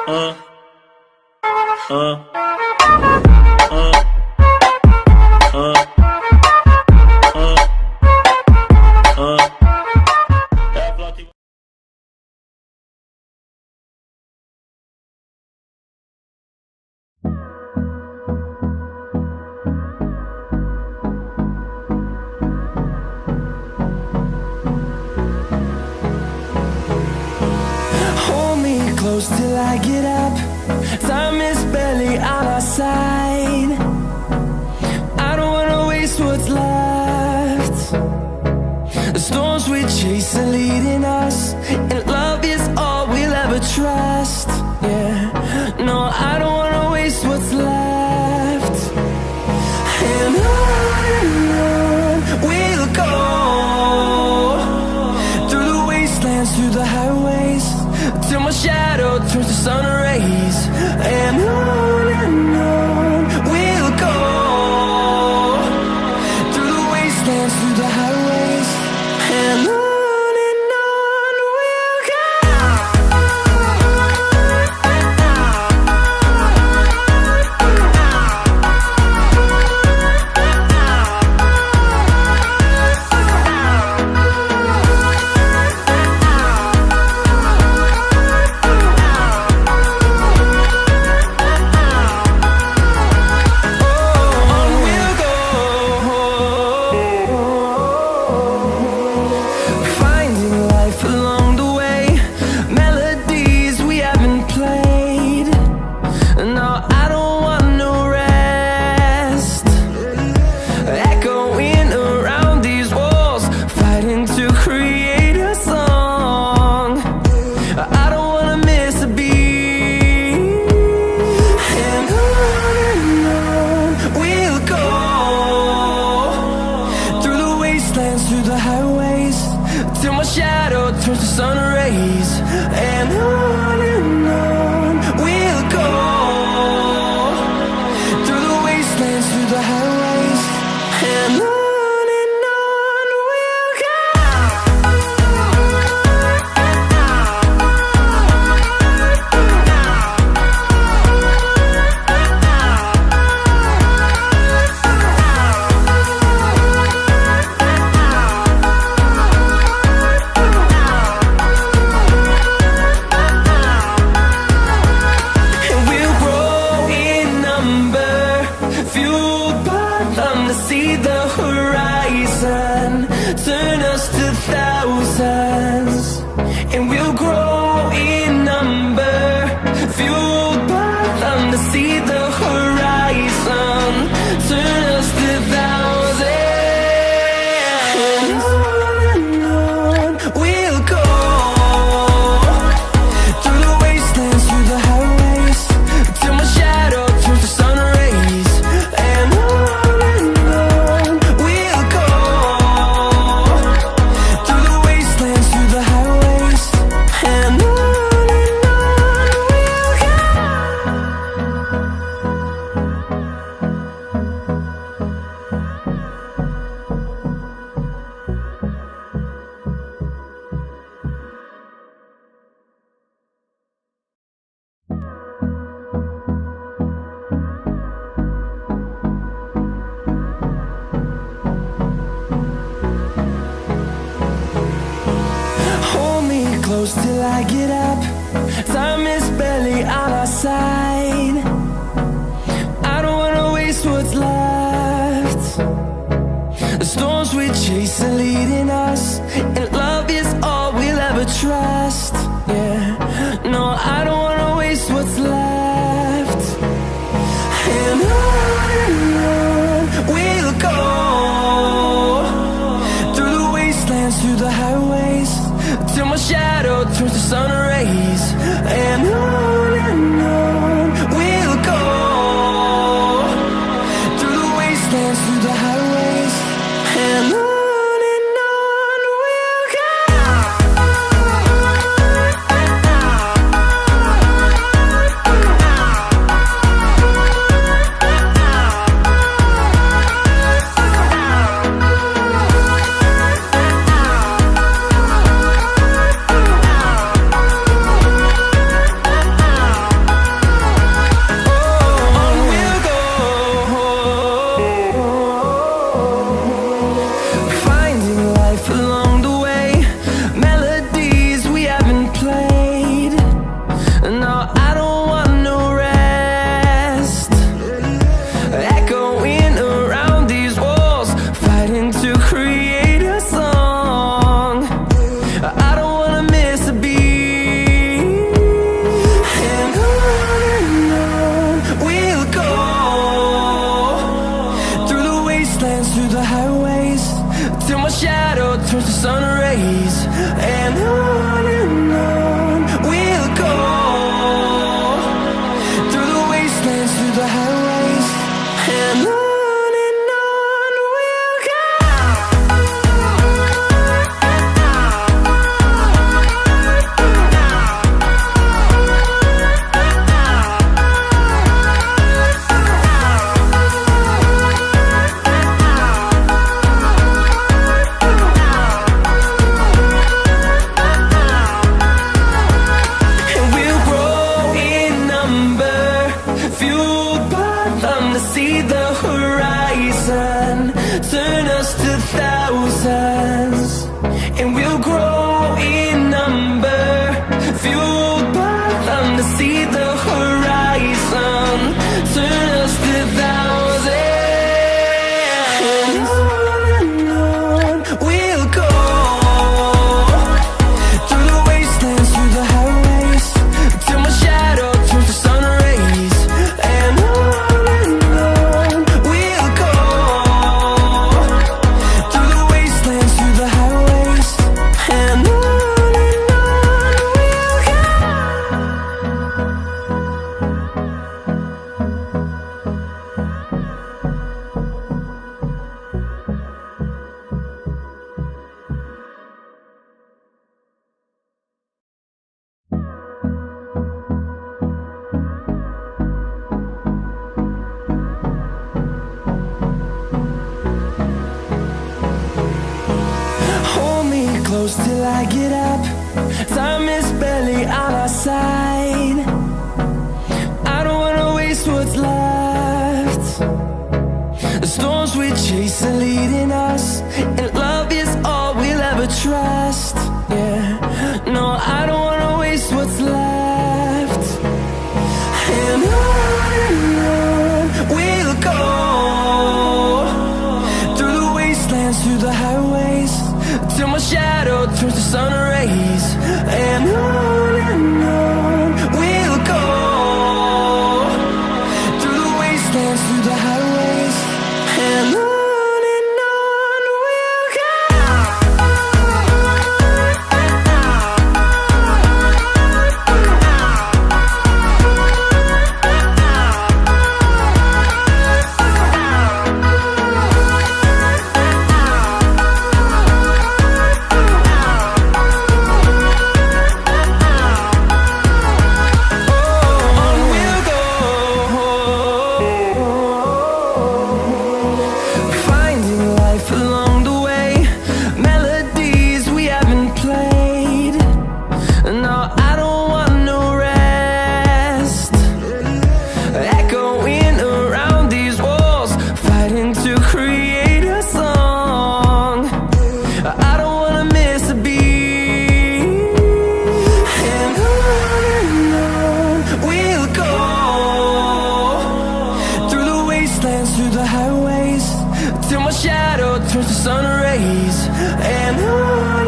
uh, uh, Hold me close till I get up. Time is barely on our side. I don't wanna waste what's left. The storms we chase are leading us, and love is all we'll ever trust. Yeah, no, I don't wanna waste what's left. And on we'll go, through the wastelands, through the highways, till my shadow turns to sun rays. And on we'll go, through the wastelands, through the highways, and on we'll go. Through the highways, till my shadow turns to sun rays. And on we'll go, through the wastelands, through the highways, and on we'll go. See the horizon turn us to thousands, and we'll grow in number, fueled by them to see the horizon turn us to thousands. And on we'll go, through the wastelands, through the highways, till my shadow turns to sun rays. And close till I get up. Time is barely on our side. I don't wanna waste what's left. The storms we chase are leading us, and love is all we'll ever trust. Yeah, no, I don't wanna waste what's left. And on we'll go, through the wastelands, through the highways, till my shadow turns to sun rays. And on we'll go, through the wastelands, through the highways, and on we'll go. close till I get up. Time is barely on our side. I don't wanna waste what's left. The storms we chase are leading us, and love is all we'll ever trust. Yeah, no, I don't wanna waste what's left. And on we'll go, through the wastelands, through the highways, till my shadow turns to sun rays. And on we'll go, through the wastelands, through the highways, and on we'll go. Through the highways, till my shadow turns to sun rays. And on